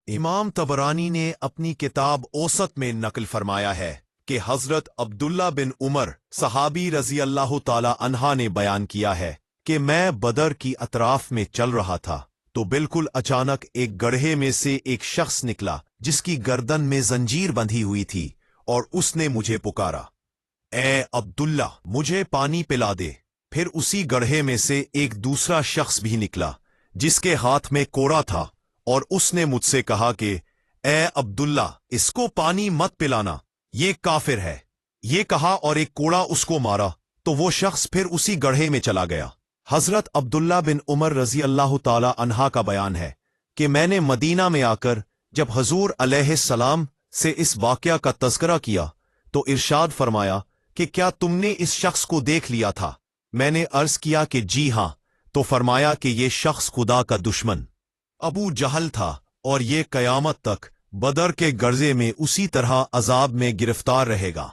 امام طبرانی نے اپنی کتاب اوسط میں نقل فرمایا ہے کہ حضرت عبداللہ بن عمر صحابی رضی اللہ تعالی عنہ نے بیان کیا ہے کہ میں بدر کی اطراف میں چل رہا تھا تو بالکل اچانک ایک گڑھے میں سے ایک شخص نکلا جس کی گردن میں زنجیر بندھی ہوئی تھی، اور اس نے مجھے پکارا، اے عبداللہ مجھے پانی پلا دے۔ پھر اسی گڑھے میں سے ایک دوسرا شخص بھی نکلا جس کے ہاتھ میں کوڑا تھا، اور اس نے مجھ سے کہا کہ اے عبداللہ اس کو پانی مت پلانا، یہ کافر ہے۔ یہ کہا اور ایک کوڑا اس کو مارا تو وہ شخص پھر اسی گڑھے میں چلا گیا۔ حضرت عبداللہ بن عمر رضی اللہ تعالی عنہ کا بیان ہے کہ میں نے مدینہ میں آ کر جب حضور علیہ السلام سے اس واقعہ کا تذکرہ کیا تو ارشاد فرمایا کہ کیا تم نے اس شخص کو دیکھ لیا تھا؟ میں نے عرض کیا کہ جی ہاں، تو فرمایا کہ یہ شخص خدا کا دشمن ابو جہل تھا، اور یہ قیامت تک بدر کے گرزے میں اسی طرح عذاب میں گرفتار رہے گا۔